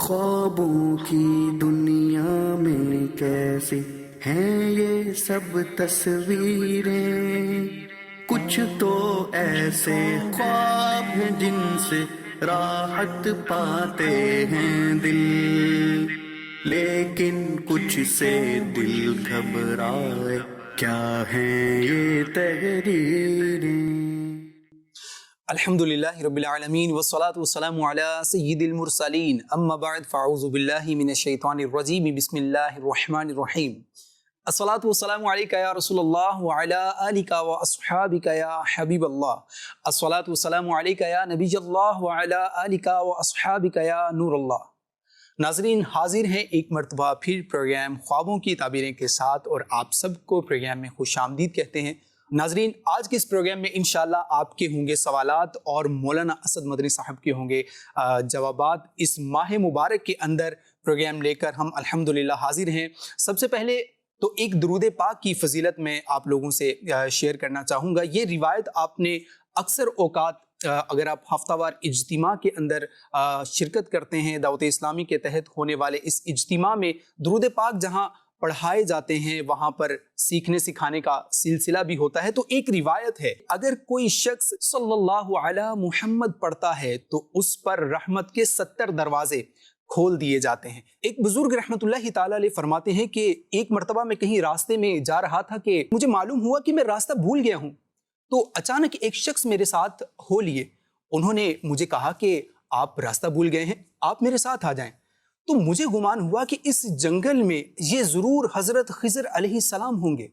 خوابوں کی دنیا میں کیسی ہیں یہ سب تصویریں، کچھ تو ایسے خواب ہیں جن سے راحت پاتے ہیں دل، لیکن کچھ سے دل گھبرائے، کیا ہیں یہ تحریریں۔ الحمدللہ رب العالمین والصلاة والسلام علی سید المرسلین، اما بعد فاعوذ باللہ من الشیطان الرجیم، بسم اللہ الرحمن الرحیم۔ الصلاة والسلام علیکہ یا رسول اللہ وعلی آلکہ واصحابکہ یا حبیب اللہ، الصلاة والسلام علیکہ یا نبی اللہ وعلی آلکہ واصحابکہ یا نور اللہ۔ ناظرین، حاضر ہیں ایک مرتبہ پھر پروگرام خوابوں کی تعبیریں کے ساتھ، اور آپ سب کو پروگرام میں خوش آمدید کہتے ہیں۔ ناظرین، آج کے اس پروگرام میں انشاءاللہ آپ کے ہوں گے سوالات اور مولانا اسد مدنی صاحب کے ہوں گے جوابات۔ اس ماہ مبارک کے اندر پروگرام لے کر ہم الحمدللہ حاضر ہیں۔ سب سے پہلے تو ایک درود پاک کی فضیلت میں آپ لوگوں سے شیئر کرنا چاہوں گا۔ یہ روایت آپ نے اکثر اوقات اگر آپ ہفتہ وار اجتماع کے اندر شرکت کرتے ہیں، دعوت اسلامی کے تحت ہونے والے اس اجتماع میں درود پاک جہاں پڑھائے جاتے ہیں وہاں پر سیکھنے سکھانے کا سلسلہ بھی ہوتا ہے، تو ایک روایت ہے اگر کوئی شخص صلی اللہ علی محمد پڑھتا ہے تو اس پر رحمت کے 70 دروازے کھول دیے جاتے ہیں۔ ایک بزرگ رحمت اللہ تعالی علیہ فرماتے ہیں کہ ایک مرتبہ میں کہیں راستے میں جا رہا تھا کہ مجھے معلوم ہوا کہ میں راستہ بھول گیا ہوں، تو اچانک ایک شخص میرے ساتھ ہو لیے، انہوں نے مجھے کہا کہ آپ راستہ بھول گئے ہیں، آپ میرے ساتھ آ جائیں۔ تو مجھے گمان ہوا کہ اس جنگل میں یہ ضرور حضرت خضر علیہ السلام ہوں گے،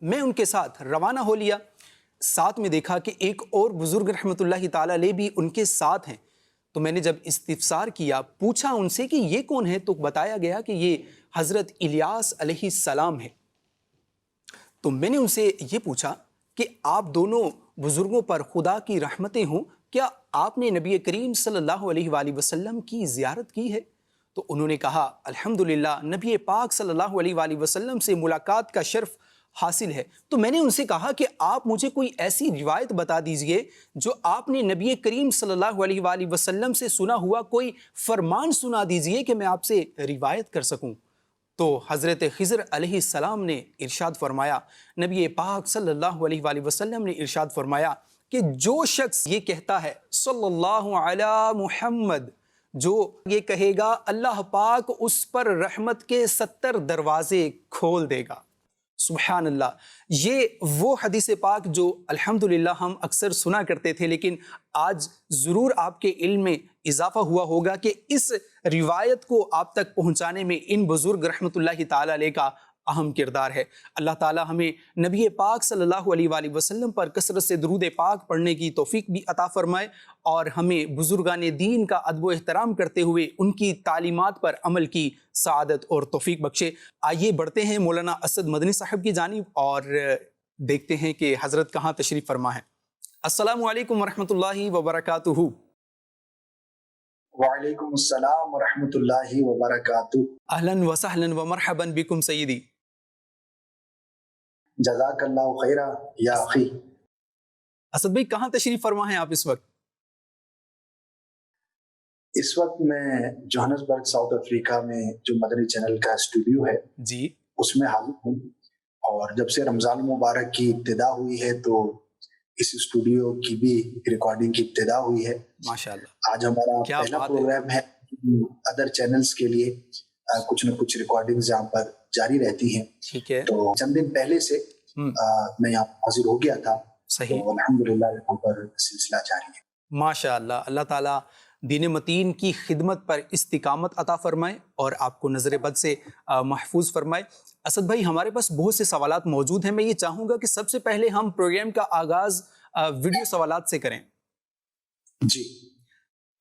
میں ان کے ساتھ روانہ ہو لیا۔ ساتھ میں دیکھا کہ ایک اور بزرگ رحمت اللہ تعالی علیہ بھی ان کے ساتھ ہیں، تو میں نے جب استفسار کیا، پوچھا ان سے کہ یہ کون ہے، تو بتایا گیا کہ یہ حضرت الیاس علیہ السلام ہے۔ تو میں نے ان سے یہ پوچھا کہ آپ دونوں بزرگوں پر خدا کی رحمتیں ہوں، کیا آپ نے نبی کریم صلی اللہ علیہ وآلہ وسلم کی زیارت کی ہے؟ تو انہوں نے کہا الحمدللہ نبی پاک صلی اللہ علیہ وآلہ وسلم سے ملاقات کا شرف حاصل ہے۔ تو میں نے ان سے کہا کہ آپ مجھے کوئی ایسی روایت بتا دیجئے جو آپ نے نبی کریم صلی اللہ علیہ وآلہ وسلم سے سنا ہوا، کوئی فرمان سنا دیجئے کہ میں آپ سے روایت کر سکوں۔ تو حضرت خضر علیہ السلام نے ارشاد فرمایا، نبی پاک صلی اللہ علیہ وآلہ وسلم نے ارشاد فرمایا کہ جو شخص یہ کہتا ہے صلی اللہ علی محمد، جو یہ کہے گا اللہ پاک اس پر رحمت کے 70 دروازے کھول دے گا۔ سبحان اللہ، یہ وہ حدیث پاک جو الحمدللہ ہم اکثر سنا کرتے تھے، لیکن آج ضرور آپ کے علم میں اضافہ ہوا ہوگا کہ اس روایت کو آپ تک پہنچانے میں ان بزرگ رحمت اللہ تعالی علیہ کا اہم کردار ہے۔ اللہ تعالی ہمیں نبی پاک صلی اللہ علیہ وآلہ وسلم پر کثرت سے درود پاک پڑھنے کی توفیق بھی عطا فرمائے، اور ہمیں بزرگان دین کا ادب و احترام کرتے ہوئے ان کی تعلیمات پر عمل کی سعادت اور توفیق بخشے۔ آئیے بڑھتے ہیں مولانا اسد مدنی صاحب کی جانب اور دیکھتے ہیں کہ حضرت کہاں تشریف فرما ہے۔ السلام علیکم ورحمۃ اللہ وبرکاتہ۔ وعلیکم السلام ورحمۃ اللہ وبرکاتہ۔ اہلاً وسہلاً ومرحباً بکم سیدی۔ جزاک اللہ خیرہ یا اخی۔ اسد بھائی کہاں تشریف فرما ہیں آپ اس وقت؟ اس وقت میں جوہانسبرگ ساؤتھ افریقہ میں جو مدنی چینل کا اسٹوڈیو ہے جی، اس میں حاضر ہوں، اور جب سے رمضان مبارک کی ابتدا ہوئی ہے تو اس اسٹوڈیو کی بھی ریکارڈنگ کی ابتدا ہوئی ہے۔ ماشاءاللہ، آج ہمارا کیا پہلا بات پروگرام ہے۔ ادر چینلز کے لیے کچھ نہ کچھ ریکارڈنگز یہاں پر جاری رہتی ہیں۔ ٹھیک ہے، تو چند دن پہلے سے میں یہاں حاضر ہو گیا تھا، صحیح، تو الحمدللہ یہاں پر سلسلہ جاری ہے۔ ماشاءاللہ، اللہ تعالیٰ دین متین کی خدمت پر استقامت عطا فرمائے اور آپ کو نظر بد سے محفوظ فرمائے۔ اسد بھائی، ہمارے پاس بہت سے سوالات موجود ہیں، میں یہ چاہوں گا کہ سب سے پہلے ہم پروگرام کا آغاز ویڈیو سوالات سے کریں۔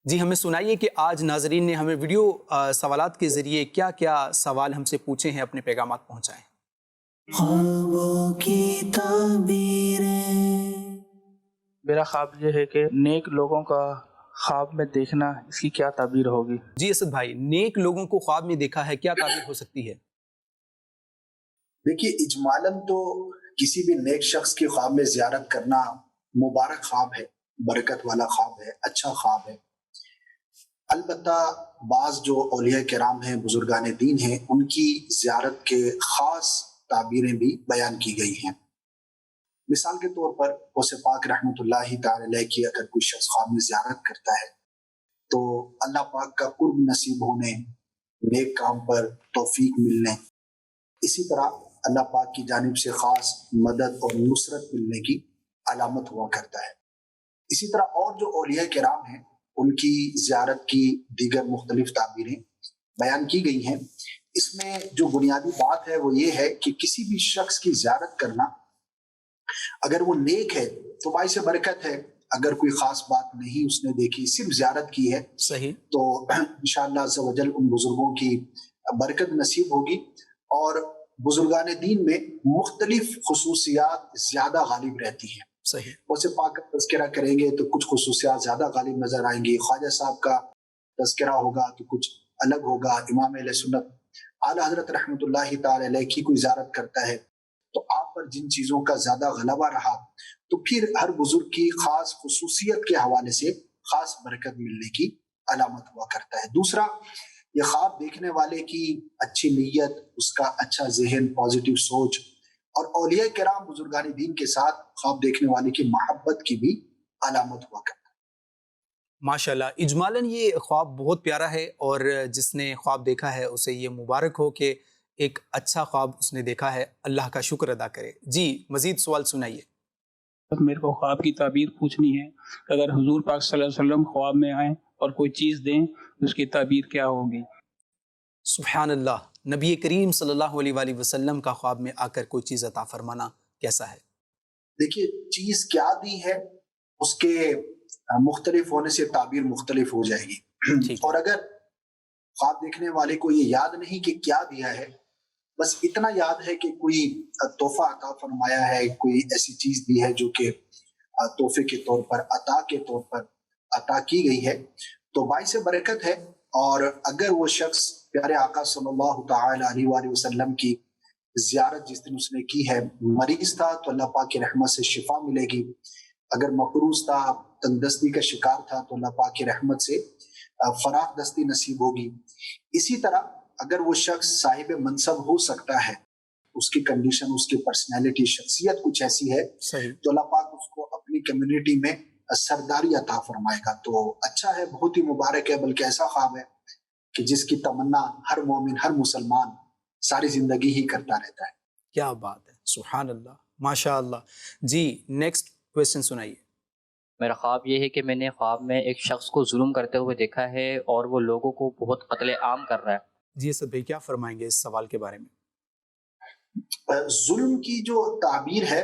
جی ہمیں سنائیے کہ آج ناظرین نے ہمیں ویڈیو سوالات کے ذریعے کیا کیا سوال ہم سے پوچھے ہیں، اپنے پیغامات پہنچائیں۔ خوابوں کی تعبیریں۔ میرا خواب یہ ہے کہ نیک لوگوں کا خواب میں دیکھنا، اس کی کیا تعبیر ہوگی؟ جی اسد بھائی، نیک لوگوں کو خواب میں دیکھا ہے، کیا تعبیر ہو سکتی ہے؟ دیکھیے، اجمالاً تو کسی بھی نیک شخص کی خواب میں زیارت کرنا مبارک خواب ہے، برکت والا خواب ہے، اچھا خواب ہے۔ البتہ بعض جو اولیاء کرام ہیں، بزرگان دین ہیں، ان کی زیارت کے خاص تعبیریں بھی بیان کی گئی ہیں۔ مثال کے طور پر غوث پاک رحمۃ اللہ تعالی علیہ کی اگر کوئی شخص خواب میں زیارت کرتا ہے تو اللہ پاک کا قرب نصیب ہونے، نیک کام پر توفیق ملنے، اسی طرح اللہ پاک کی جانب سے خاص مدد اور نصرت ملنے کی علامت ہوا کرتا ہے۔ اسی طرح اور جو اولیاء کرام ہیں ان کی زیارت کی دیگر مختلف تعبیریں بیان کی گئی ہیں۔ اس میں جو بنیادی بات ہے وہ یہ ہے کہ کسی بھی شخص کی زیارت کرنا اگر وہ نیک ہے تو باعث برکت ہے، اگر کوئی خاص بات نہیں اس نے دیکھی، صرف زیارت کی ہے، صحیح، تو انشاءاللہ عز و جل ان بزرگوں کی برکت نصیب ہوگی۔ اور بزرگان دین میں مختلف خصوصیات زیادہ غالب رہتی ہیں۔ صحیح، اسے پاک کا تذکرہ کریں گے تو کچھ خصوصیات زیادہ غالب نظر آئیں گی، خواجہ صاحب کا تذکرہ ہوگا تو کچھ الگ ہوگا، امام اہل سنت اعلیٰ حضرت رحمۃ اللہ تعالی علیہ کی کوئی زیارت کرتا ہے تو آپ پر جن چیزوں کا زیادہ غلبہ رہا تو پھر ہر بزرگ کی خاص خصوصیت کے حوالے سے خاص برکت ملنے کی علامت ہوا کرتا ہے۔ دوسرا، یہ خواب دیکھنے والے کی اچھی نیت، اس کا اچھا ذہن، پازیٹیو سوچ، اور اولیاء کرام بزرگان دین کے ساتھ خواب دیکھنے والے کی محبت کی بھی علامت ہوا کرتا ہے۔ ماشاءاللہ، اجمالاً یہ خواب بہت پیارا ہے، اور جس نے خواب دیکھا ہے اسے یہ مبارک ہو کہ ایک اچھا خواب اس نے دیکھا ہے، اللہ کا شکر ادا کرے۔ جی مزید سوال سنائیے۔ میرے کو خواب کی تعبیر پوچھنی ہے کہ اگر حضور پاک صلی اللہ علیہ وسلم خواب میں آئیں اور کوئی چیز دیں اس کی تعبیر کیا ہوگی؟ سبحان اللہ، نبی کریم صلی اللہ علیہ وآلہ وسلم کا خواب میں آ کر کوئی چیز عطا فرمانا کیسا ہے؟ دیکھیے، چیز کیا دی ہے اس کے مختلف ہونے سے تعبیر مختلف ہو جائے گی، اور اگر خواب دیکھنے والے کو یہ یاد نہیں کہ کیا دیا ہے، بس اتنا یاد ہے کہ کوئی تحفہ عطا فرمایا ہے، کوئی ایسی چیز دی ہے جو کہ تحفے کے طور پر، عطا کے طور پر عطا کی گئی ہے، تو باعث برکت ہے۔ اور اگر وہ شخص پیارے آقا صلی اللہ تعالی علیہ وآلہ وسلم کی زیارت جس دن اس نے کی ہے، مریض تھا تو اللہ پاک کی رحمت سے شفا ملے گی، اگر مقروض تھا، تنگدستی کا شکار تھا تو اللہ پاک کی رحمت سے فراخ دستی نصیب ہوگی۔ اسی طرح اگر وہ شخص صاحب منصب ہو سکتا ہے، اس کی کنڈیشن، اس کی پرسنالٹی، شخصیت کچھ ایسی ہے تو اللہ پاک اس کو اپنی کمیونٹی میں سرداری عطا فرمائے گا، تو اچھا ہے، بہت ہی مبارک ہے، بلکہ ایسا خواب ہے کہ جس کی تمنا ہر مومن، ہر مسلمان ساری زندگی ہی کرتا رہتا ہے۔ کیا بات ہے، سبحان اللہ، ماشاء اللہ۔ جی نیکسٹ کویسچن سنائیے۔ میرا خواب یہ ہے کہ میں نے خواب میں ایک شخص کو ظلم کرتے ہوئے دیکھا ہے اور وہ لوگوں کو بہت قتل عام کر رہا ہے۔ جی اسد بھائی کیا فرمائیں گے اس سوال کے بارے میں؟ ظلم کی جو تعبیر ہے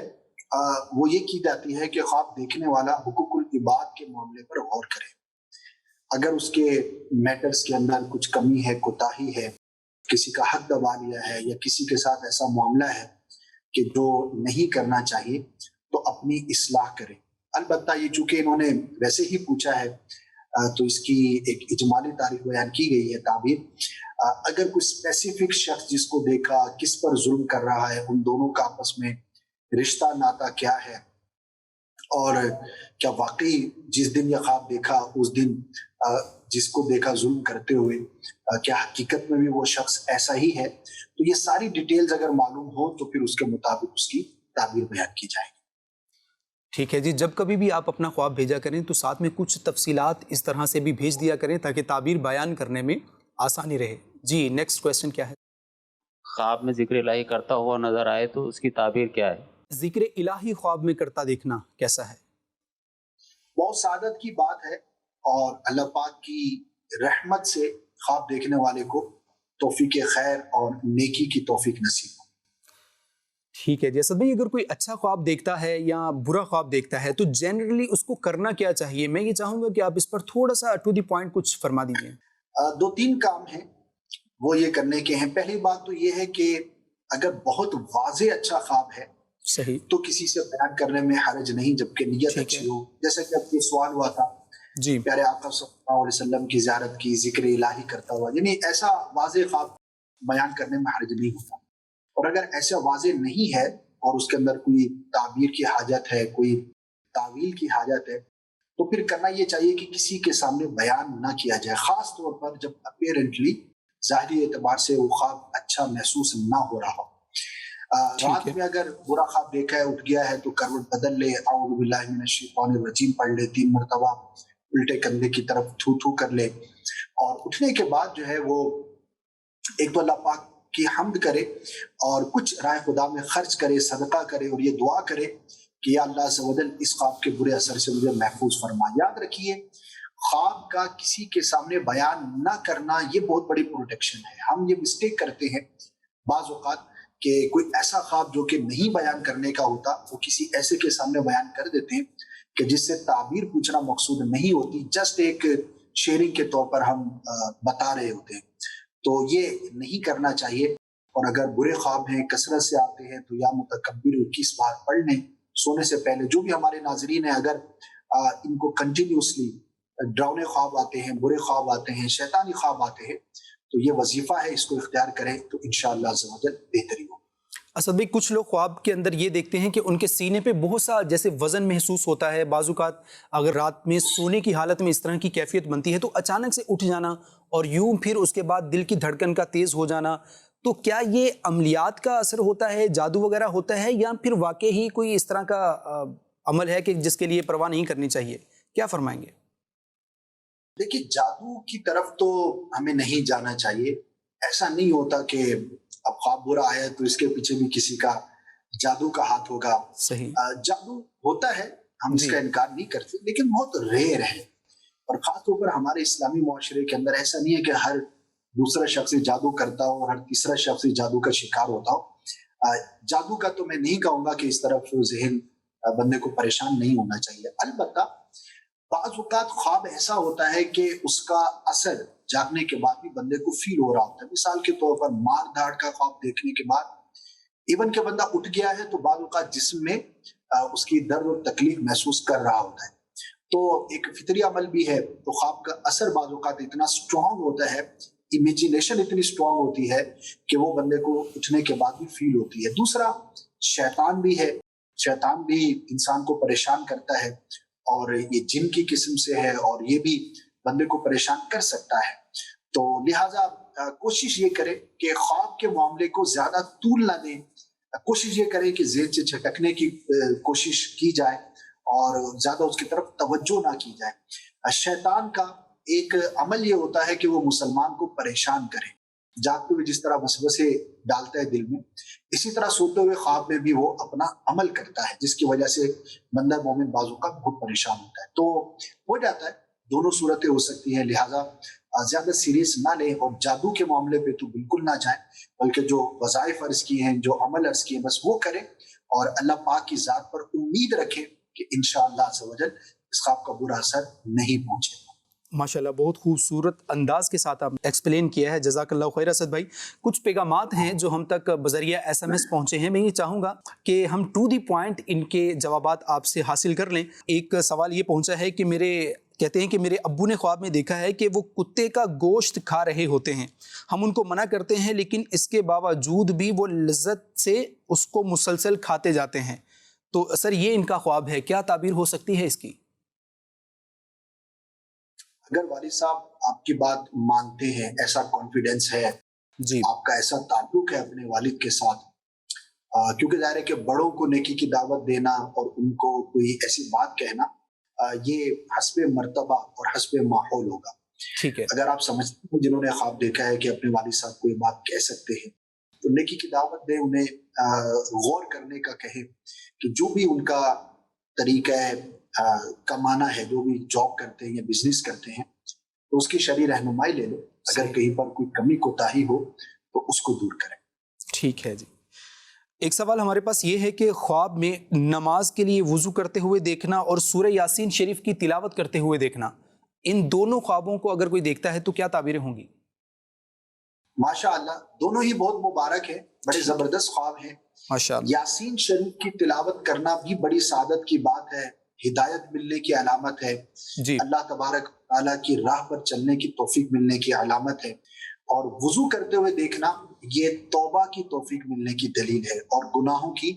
وہ یہ کی جاتی ہے کہ خواب دیکھنے والا حقوق العباد کے معاملے پر غور کرے، اگر اس کے میٹرز کے اندر کچھ کمی ہے، کوتاہی ہے، کسی کا حق دبا لیا ہے، یا کسی کے ساتھ ایسا معاملہ ہے کہ جو نہیں کرنا چاہیے، تو اپنی اصلاح کرے۔ البتہ یہ چونکہ انہوں نے ویسے ہی پوچھا ہے تو اس کی ایک اجمالی تاریخ بیان کی گئی ہے تعبیر۔ اگر کوئی اسپیسیفک شخص جس کو دیکھا کس پر ظلم کر رہا ہے، ان دونوں کا آپس میں رشتہ ناتا کیا ہے، اور کیا واقعی جس دن یہ خواب دیکھا اس دن جس کو دیکھا ظلم کرتے ہوئے کیا حقیقت میں بھی وہ شخص ایسا ہی ہے، تو یہ ساری ڈیٹیلز اگر معلوم ہو تو پھر اس کے مطابق اس کی تعبیر بیان کی جائے گی۔ ٹھیک ہے جی، جب کبھی بھی آپ اپنا خواب بھیجا کریں تو ساتھ میں کچھ تفصیلات اس طرح سے بھی بھیج دیا کریں تاکہ تعبیر بیان کرنے میں آسانی رہے۔ جی نیکسٹ کویسچن کیا ہے؟ خواب میں ذکر الہی کرتا ہوا نظر آئے تو اس کی تعبیر کیا ہے؟ ذکر الہی خواب میں کرتا دیکھنا کیسا ہے؟ بہت سعادت کی بات ہے، اور اللہ پاک کی رحمت سے خواب دیکھنے والے کو توفیق خیر اور نیکی کی توفیق نصیب ہو۔ ٹھیک ہے جی اسد بھائی، اگر کوئی اچھا خواب دیکھتا ہے یا برا خواب دیکھتا ہے تو جنرلی اس کو کرنا کیا چاہیے؟ میں یہ چاہوں گا کہ آپ اس پر تھوڑا سا ٹو دی پوائنٹ کچھ فرما دیجیے۔ 2-3 کام ہیں وہ یہ کرنے کے ہیں۔ پہلی بات تو یہ ہے کہ اگر بہت واضح اچھا خواب ہے صحیح، تو کسی سے بیان کرنے میں حرج نہیں، جبکہ نیت اچھی ہو۔ جیسا کہ اب یہ سوال ہوا تھا، جی پیارے آقا صلی اللہ علیہ وسلم کی زیارت کی، ذکر الہی کرتا ہوا، یعنی ایسا واضح خواب بیان کرنے میں حرج نہیں ہوتا۔ اور اگر ایسا واضح نہیں ہے اور اس کے اندر کوئی تعبیر کی حاجت ہے، کوئی تعویل کی حاجت ہے، تو پھر کرنا یہ چاہیے کہ کسی کے سامنے بیان نہ کیا جائے، خاص طور پر جب اپیرنٹلی ظاہری اعتبار سے وہ خواب اچھا محسوس نہ ہو رہا ہو۔ رات میں اگر برا خواب دیکھا ہے، اٹھ گیا ہے، تو کروٹ بدل لے، اعوذ باللہ من الشیطان الرجیم پڑھ لے 3 مرتبہ، الٹے کندھے کی طرف تھو تھو کر لے، اور اٹھنے کے بعد جو ہے وہ ایک تو اللہ پاک کی حمد کرے اور کچھ راہ خدا میں خرچ کرے، صدقہ کرے، اور یہ دعا کرے کہ یا اللہ عز و جل اس خواب کے برے اثر سے مجھے محفوظ فرما۔ یاد رکھیے خواب کا کسی کے سامنے بیان نہ کرنا یہ بہت بڑی پروٹیکشن ہے۔ ہم یہ مسٹیک کرتے ہیں بعض اوقات کہ کوئی ایسا خواب جو کہ نہیں بیان کرنے کا ہوتا وہ کسی ایسے کے سامنے بیان کر دیتے ہیں کہ جس سے تعبیر پوچھنا مقصود نہیں ہوتی، جسٹ ایک شیئرنگ کے طور پر ہم بتا رہے ہوتے ہیں۔ تو یہ نہیں کرنا چاہیے، اور اگر برے خواب ہیں کثرت سے آتے ہیں تو یا متکبر 21 بار پڑھ لیں سونے سے پہلے۔ جو بھی ہمارے ناظرین ہیں اگر ان کو کنٹینیوسلی ڈراؤنے خواب آتے ہیں، برے خواب آتے ہیں، شیطانی خواب آتے ہیں، تو یہ وظیفہ ہے، اس کو اختیار کریں تو انشاءاللہ عز و جل بہتری ہو۔ اسد بھائی، کچھ لوگ خواب کے اندر یہ دیکھتے ہیں کہ ان کے سینے پہ بہت سا جیسے وزن محسوس ہوتا ہے، بعض اوقات اگر رات میں سونے کی حالت میں اس طرح کی کیفیت بنتی ہے تو اچانک سے اٹھ جانا اور یوں پھر اس کے بعد دل کی دھڑکن کا تیز ہو جانا، تو کیا یہ عملیات کا اثر ہوتا ہے، جادو وغیرہ ہوتا ہے، یا پھر واقعی ہی کوئی اس طرح کا عمل ہے کہ جس کے لیے پرواہ نہیں کرنی چاہیے؟ کیا فرمائیں گے؟ دیکھیے جادو کی طرف تو ہمیں نہیں جانا چاہیے۔ ایسا نہیں ہوتا کہ اب خواب برا آیا تو اس کے پیچھے بھی کسی کا جادو کا ہاتھ ہوگا۔ صحیح، جادو ہوتا ہے، ہم اس کا انکار نہیں کرتے، لیکن بہت ریئر ہے، اور خاص طور پر ہمارے اسلامی معاشرے کے اندر ایسا نہیں ہے کہ ہر دوسرا شخص جادو کرتا ہو اور ہر تیسرا شخص جادو کا شکار ہوتا ہو۔ جادو کا تو میں نہیں کہوں گا کہ اس طرف ذہن بندے کو پریشان نہیں ہونا چاہیے۔ البتہ بعض اوقات خواب ایسا ہوتا ہے کہ اس کا اثر جاگنے کے بعد بھی بندے کو فیل ہو رہا ہوتا ہے۔ مثال کے طور پر مار دھاڑ کا خواب دیکھنے کے بعد ایون کہ بندہ اٹھ گیا ہے تو بعض اوقات جسم میں اس کی درد اور تکلیف محسوس کر رہا ہوتا ہے، تو ایک فطری عمل بھی ہے۔ تو خواب کا اثر بعض اوقات اتنا سٹرونگ ہوتا ہے، امیجینیشن اتنی سٹرونگ ہوتی ہے کہ وہ بندے کو اٹھنے کے بعد بھی فیل ہوتی ہے۔ دوسرا شیطان بھی ہے، شیطان بھی انسان کو پریشان کرتا ہے، اور یہ جن کی قسم سے ہے اور یہ بھی بندے کو پریشان کر سکتا ہے۔ تو لہٰذا کوشش یہ کرے کہ خواب کے معاملے کو زیادہ طول نہ دیں، کوشش یہ کرے کہ ذہن سے جھٹکنے کی کوشش کی جائے اور زیادہ اس کی طرف توجہ نہ کی جائے۔ شیطان کا ایک عمل یہ ہوتا ہے کہ وہ مسلمان کو پریشان کرے، جاگتے ہوئے جس طرح وسوسے ڈالتا ہے دل میں، اسی طرح سوتے ہوئے خواب میں بھی وہ اپنا عمل کرتا ہے، جس کی وجہ سے بندہ مومن بازو کا بہت پریشان ہوتا ہے۔ تو ہو جاتا ہے، دونوں صورتیں ہو سکتی ہیں، لہٰذا زیادہ سیریس نہ لیں، اور جادو کے معاملے پہ تو بالکل نہ جائیں، بلکہ جو وظائف عرض کی ہیں، جو عمل عرض کی ہیں، بس وہ کریں، اور اللہ پاک کی ذات پر امید رکھیں کہ انشاءاللہ عز و جل اس خواب کا برا اثر نہیں پہنچے گا۔ ماشاءاللہ، بہت خوبصورت انداز کے ساتھ آپ ایکسپلین کیا ہے، جزاک اللہ خیر اسد بھائی۔ کچھ پیغامات ہیں جو ہم تک بذریعہ SMS پہنچے ہیں، میں یہ چاہوں گا کہ ہم ٹو دی پوائنٹ ان کے جوابات آپ سے حاصل کر لیں۔ ایک سوال یہ پہنچا ہے کہ کہتے ہیں کہ میرے ابو نے خواب میں دیکھا ہے کہ وہ کتے کا گوشت کھا رہے ہوتے ہیں، ہم ان کو منع کرتے ہیں لیکن اس کے باوجود بھی وہ لذت سے اس کو مسلسل کھاتے جاتے ہیں، تو سر یہ ان کا خواب ہے، کیا تعبیر ہو سکتی ہے اس کی؟ اگر والد صاحب آپ کی بات مانتے ہیں، ایسا کانفیڈنس ہے جی، آپ کا ایسا تعلق ہے اپنے والد کے ساتھ، کیونکہ ظاہر ہے کہ بڑوں کو نیکی کی دعوت دینا اور ان کو کوئی ایسی بات کہنا یہ حسب مرتبہ اور حسب ماحول ہوگا۔ ٹھیک ہے، اگر آپ سمجھتے ہیں جنہوں نے خواب دیکھا ہے کہ اپنے والد صاحب کو یہ بات کہہ سکتے ہیں تو نیکی کی دعوت دیں، انہیں غور کرنے کا کہیں کہ جو بھی ان کا طریقہ ہے کمانا ہے، جو بھی جاب کرتے ہیں یا بزنس کرتے ہیں، تو اس کی شرعی رہنمائی لے لو، اگر کہیں پر کوئی کمی کوتاہی ہو تو اس کو دور کریں۔ ٹھیک ہے جی۔ ایک سوال ہمارے پاس یہ ہے کہ خواب میں نماز کے لیے وضو کرتے ہوئے دیکھنا اور سورہ یاسین شریف کی تلاوت کرتے ہوئے دیکھنا، ان دونوں خوابوں کو اگر کوئی دیکھتا ہے تو کیا تعبیریں ہوں گی؟ ماشاءاللہ دونوں ہی بہت مبارک ہیں، بڑے زبردست خواب ہیں۔ ماشاءاللہ، یاسین شریف کی تلاوت کرنا بھی بڑی سعادت کی بات ہے، ہدایت ملنے کی علامت ہے، جی، اللہ تبارک تعالیٰ کی راہ پر چلنے کی توفیق ملنے کی علامت ہے، اور وضو کرتے ہوئے دیکھنا یہ توبہ کی توفیق ملنے کی دلیل ہے اور گناہوں کی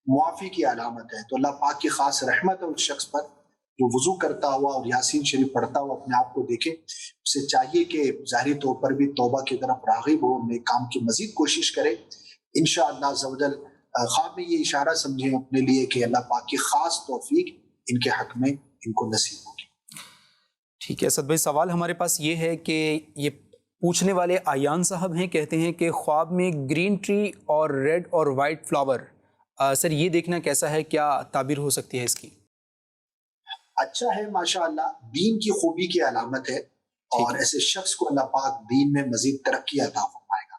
معافی کی علامت ہے۔ تو اللہ پاک کی خاص رحمت ہے اس شخص پر جو وضو کرتا ہوا اور یاسین شریف پڑھتا ہوا اپنے آپ کو دیکھے، اسے چاہیے کہ ظاہری طور پر بھی توبہ کی طرف راغب ہو، نیک کام کی مزید کوشش کرے. انشاءاللہ عز و جل خواب میں یہ اشارہ سمجھیں اپنے لیے کہ اللہ پاک کی خاص توفیق ان کے حق میں ان کو نصیب ہوگی. ٹھیک ہے اسد بھائی، سوال ہمارے پاس یہ ہے کہ یہ پوچھنے والے آیان صاحب ہیں، کہتے ہیں کہ خواب میں گرین ٹری اور ریڈ اور وائٹ فلاور، سر یہ دیکھنا کیسا ہے، کیا تعبیر ہو سکتی ہے اس کی؟ اچھا ہے، ماشاءاللہ، دین کی خوبی کی علامت ہے، اور ایسے شخص کو اللہ پاک دین میں مزید ترقی عطا فرمائے گا.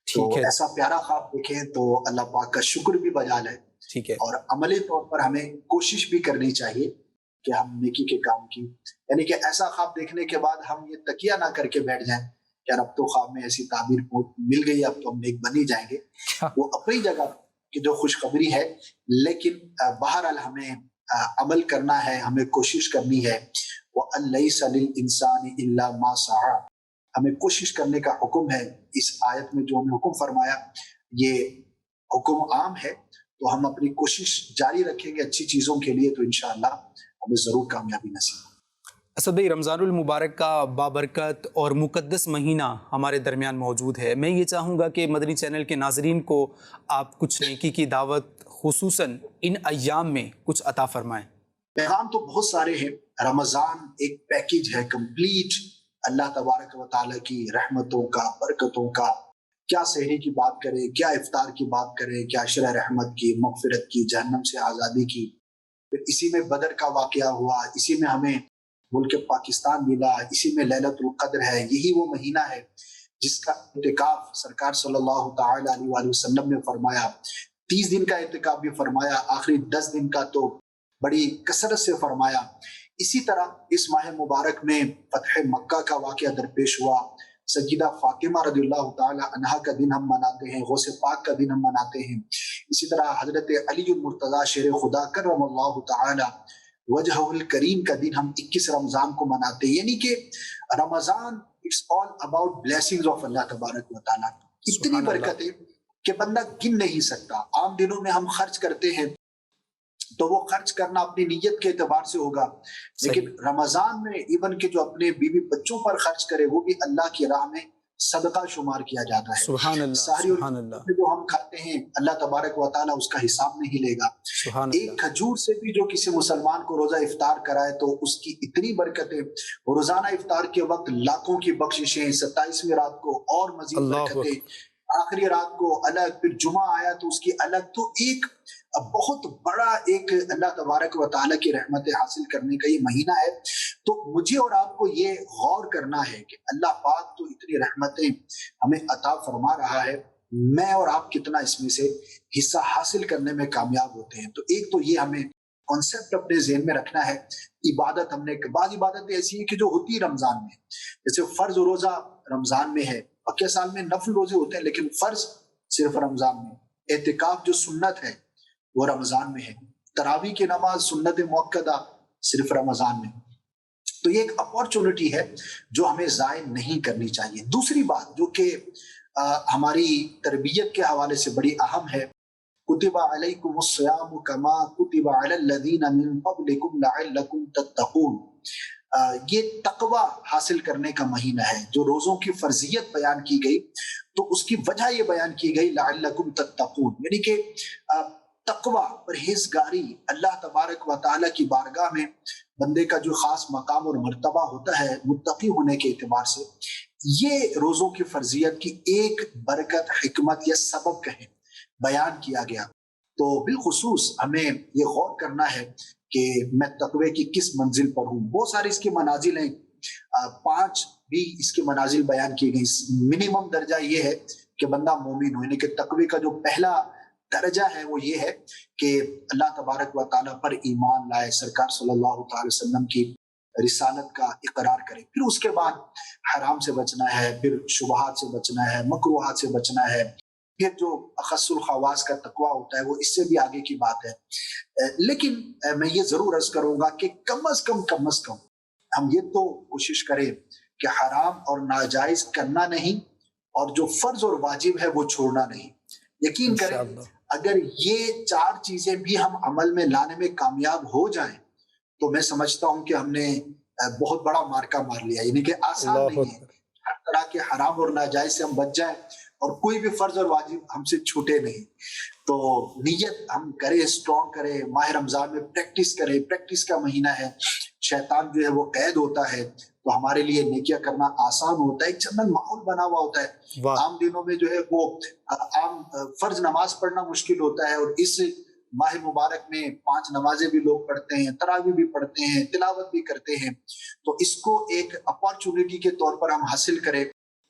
تو ایسا پیارا خواب دیکھیں تو اللہ پاک کا شکر بھی بجا لیں. ٹھیک ہے، اور عملی طور پر ہمیں کوشش بھی کرنی چاہیے کہ ہم نیکی کے کام کی، یعنی کہ ایسا خواب دیکھنے کے بعد ہم یہ تکیہ نہ کر کے بیٹھ جائیں کہ یار اب تو خواب میں ایسی تعبیر مل گئی، اب تو ہم نیک بن ہی جائیں گے. وہ اپنی جگہ کی جو خوشخبری ہے، لیکن بہرحال ہمیں عمل کرنا ہے، ہمیں کوشش کرنی ہے. وَأَلَّيْسَ لِلْإِنسَانِ إِلَّا مَا سَعَىٰ، ہمیں کوشش کرنے کا حکم ہے. اس آیت میں جو ہمیں حکم فرمایا یہ حکم عام ہے، تو ہم اپنی کوشش جاری رکھیں گے اچھی چیزوں کے لیے تو انشاءاللہ ہمیں ضرور کامیابی نصیب ہوگی. اسد بھائی، رمضان المبارک کا بابرکت اور مقدس مہینہ ہمارے درمیان موجود ہے. میں یہ چاہوں گا کہ مدنی چینل کے ناظرین کو آپ کچھ نیکی کی دعوت خصوصاً ان ایام میں کچھ عطا فرمائیں. پیغام تو بہت سارے ہیں. رمضان ایک پیکیج ہے کمپلیٹ، اللہ تبارک و تعالیٰ کی رحمتوں کا، برکتوں کا. کیا سحری کی بات کرے، کیا افطار کی بات کرے، کیا عشرہ رحمت کی، مغفرت کی، جہنم سے آزادی کی. پھر اسی میں بدر کا واقعہ ہوا، اسی میں ہمیں ملک پاکستان ملا، اسی میں لیلۃ القدر ہے. یہی وہ مہینہ ہے جس کا اعتکاف سرکار صلی اللہ تعالی علیہ وآلہ وسلم نے فرمایا. 30 دن کا اعتکاف بھی فرمایا، آخری 10 دن کا تو بڑی کثرت سے فرمایا. اسی طرح اس ماہ مبارک میں فتح مکہ کا واقعہ درپیش ہوا. سیدہ فاطمہ رضی اللہ تعالی عنہا کا دن ہم مناتے ہیں، غوث پاک کا دن ہم مناتے ہیں. اسی طرح حضرت علی المرتضیٰ شیر خدا کرم اللہ تعالی وجہ الکریم کا دن ہم 21 رمضان کو مناتے ہیں. یعنی کہ Ramzan it's all about blessings of Allah تبارک و تعالی. اتنی برکتیں کہ بندہ گن نہیں سکتا. عام دنوں میں ہم خرچ کرتے ہیں تو وہ خرچ کرنا اپنی نیت کے اعتبار سے ہوگا، لیکن رمضان میں ایون کہ جو اپنے بیوی بچوں پر خرچ کرے وہ بھی اللہ کی راہ میں صدقہ شمار کیا جاتا ہے. سبحان اللہ، ساری سبحان اللہ. جو ہم کھاتے ہیں اللہ تبارک و تعالیٰ اس کا حساب نہیں لے گا. سبحان ایک اللہ. کھجور سے بھی جو کسی مسلمان کو روزہ افطار کرائے تو اس کی اتنی برکتیں. روزانہ افطار کے وقت لاکھوں کی بخششیں، 27ویں رات کو اور مزید برکتیں، آخری رات کو الگ، پھر جمعہ آیا تو اس کی الگ. تو ایک بہت بڑا ایک اللہ تبارک و تعالیٰ کی رحمتیں حاصل کرنے کا یہ مہینہ ہے. تو مجھے اور آپ کو یہ غور کرنا ہے کہ اللہ پاک تو اتنی رحمتیں ہمیں عطا فرما رہا ہے، میں اور آپ کتنا اس میں سے حصہ حاصل کرنے میں کامیاب ہوتے ہیں. تو ایک تو یہ ہمیں کانسیپٹ اپنے ذہن میں رکھنا ہے. عبادت ہم نے، بعض عبادتیں ایسی ہیں کہ جو ہوتی رمضان میں، جیسے فرض روزہ رمضان میں ہے، باقی سال میں نفل روزے ہوتے ہیں لیکن فرض صرف رمضان میں. اعتکاف جو سنت ہے وہ رمضان میں ہے. تراویح کی نماز سنت موقدہ صرف رمضان میں. تو یہ ایک اپارچونٹی ہے جو ہمیں ضائع نہیں کرنی چاہیے. دوسری بات جو کہ ہماری تربیت کے حوالے سے بڑی اہم ہے، کتب علیکم الصیام کما کتب علی الذین من قبلکم لعلکم تتقون. یہ تقوی حاصل کرنے کا مہینہ ہے. جو روزوں کی فرضیت بیان کی گئی تو اس کی وجہ یہ بیان کی گئی لعلکم تتقون، یعنی کہ تقوی، پرہیزگاری، اللہ تبارک و تعالیٰ کی بارگاہ میں بندے کا جو خاص مقام اور مرتبہ ہوتا ہے متقی ہونے کے اعتبار سے، یہ روزوں کی فرضیت کی ایک برکت، حکمت یا سبب کہیں بیان کیا گیا. تو بالخصوص ہمیں یہ غور کرنا ہے کہ میں تقوی کی کس منزل پر ہوں. بہت سارے اس کی منازل ہیں، 5 بھی اس کی منازل بیان کی گئی. منیمم درجہ یہ ہے کہ بندہ مومن ہو، یعنی کہ تقوی کا جو پہلا درجہ ہے وہ یہ ہے کہ اللہ تبارک و تعالیٰ پر ایمان لائے، سرکار صلی اللہ تعالی وسلم کی رسالت کا اقرار کرے. پھر اس کے بعد حرام سے بچنا ہے، پھر شبہات سے بچنا ہے، مکروہات سے بچنا ہے. پھر جو اخص الخواص کا تقویٰ ہوتا ہے وہ اس سے بھی آگے کی بات ہے. لیکن میں یہ ضرور عرض کروں گا کہ کم از کم ہم یہ تو کوشش کریں کہ حرام اور ناجائز کرنا نہیں، اور جو فرض اور واجب ہے وہ چھوڑنا نہیں. یقین کریں اگر یہ 4 چیزیں بھی ہم عمل میں لانے میں کامیاب ہو جائیں تو میں سمجھتا ہوں کہ ہم نے بہت بڑا مارکا مار لیا. یعنی کہ آسان نہیں ہے, ہر طرح کے حرام اور ناجائز سے ہم بچ جائیں اور کوئی بھی فرض اور واجب ہم سے چھوٹے نہیں. تو نیت ہم کریں, اسٹرانگ کریں, ماہ رمضان میں پریکٹس کریں. پریکٹس کا مہینہ ہے, شیطان جو ہے وہ قید ہوتا ہے, تو ہمارے لیے نیکیاں کرنا آسان ہوتا ہے. ایک جنرل ماحول بنا ہوا ہوتا ہے. عام دنوں میں جو ہے وہ عام فرض نماز پڑھنا مشکل ہوتا ہے, اور اس ماہ مبارک میں 5 نمازیں بھی لوگ پڑھتے ہیں, تراویح بھی پڑھتے ہیں, تلاوت بھی کرتے ہیں. تو اس کو ایک اپارچونٹی کے طور پر ہم حاصل کریں,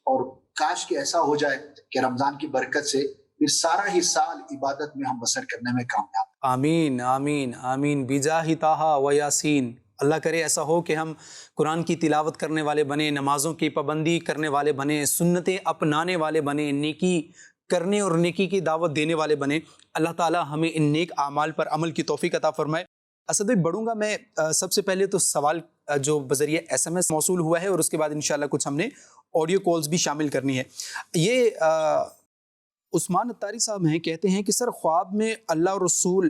اور کاش کہ ایسا ہو جائے کہ رمضان کی برکت سے پھر سارا ہی سال عبادت میں ہم بسر کرنے میں کامیاب. آمین آمین آمین بجاہ طٰہٰ و یاسین. اللہ کرے ایسا ہو کہ ہم قرآن کی تلاوت کرنے والے بنیں, نمازوں کی پابندی کرنے والے بنیں, سنتیں اپنانے والے بنیں, نیکی کرنے اور نیکی کی دعوت دینے والے بنیں. اللہ تعالی ہمیں ان نیک اعمال پر عمل کی توفیق عطا فرمائے. اسد بھائی بڑھوں گا میں, سب سے پہلے تو سوال جو بذریعہ SMS موصول ہوا ہے, اور اس کے بعد انشاءاللہ کچھ ہم نے آڈیو کالز بھی شامل کرنی ہے. یہ عثمان اتاری صاحب ہیں, کہتے ہیں کہ سر خواب میں اللہ اور رسول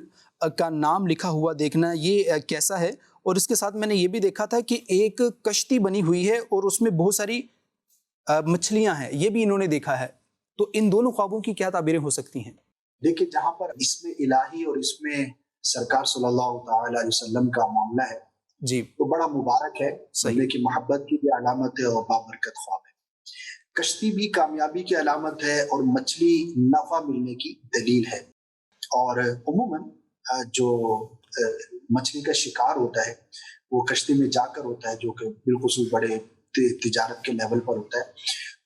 کا نام لکھا ہوا دیکھنا یہ کیسا ہے؟ اور اس کے ساتھ میں نے یہ بھی دیکھا تھا کہ ایک کشتی بنی ہوئی ہے اور اس میں بہت ساری مچھلیاں ہیں, یہ بھی انہوں نے دیکھا ہے. تو ان دونوں خوابوں کی کیا تعبیریں ہو سکتی ہیں؟ دیکھیں, جہاں پر اسم الہی اور اس میں سرکار صلی اللہ تعالی علیہ وسلم کا معاملہ ہے جی, تو بڑا مبارک ہے. اللہ کی محبت کی بھی علامت ہے اور بابرکت خواب ہے. کشتی بھی کامیابی کی علامت ہے اور مچھلی نفع ملنے کی دلیل ہے. اور عموماً جو مچھلی کا شکار ہوتا ہے وہ کشتی میں جا کر ہوتا ہے, جو کہ بالخصوص بڑے تجارت کے لیول پر ہوتا ہے.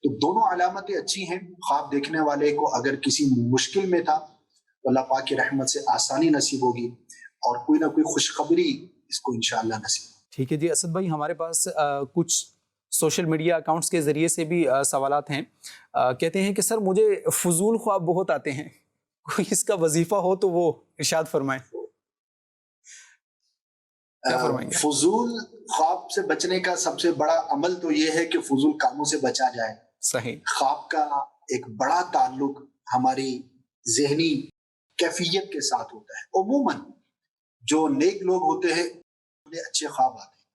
تو دونوں علامتیں اچھی ہیں. خواب دیکھنے والے کو اگر کسی مشکل میں تھا تو اللہ پاک کی رحمت سے آسانی نصیب ہوگی, اور کوئی نہ کوئی خوشخبری اس کو انشاءاللہ نصیب. ٹھیک ہے جی. اسد بھائی ہمارے پاس کچھ سوشل میڈیا اکاؤنٹس کے ذریعے سے بھی سوالات ہیں. کہتے ہیں کہ سر مجھے فضول خواب بہت آتے ہیں, کوئی اس کا وظیفہ ہو تو وہ ارشاد فرمائیں. کیا فرمائیں گے؟ فضول خواب سے بچنے کا سب سے بڑا عمل تو یہ ہے کہ فضول کاموں سے بچا جائے. صحیح. خواب کا ایک بڑا تعلق ہماری ذہنی کیفیت کے ساتھ ہوتا ہے. عموماً جو نیک لوگ ہوتے ہیں انہیں اچھے خواب آتے ہیں,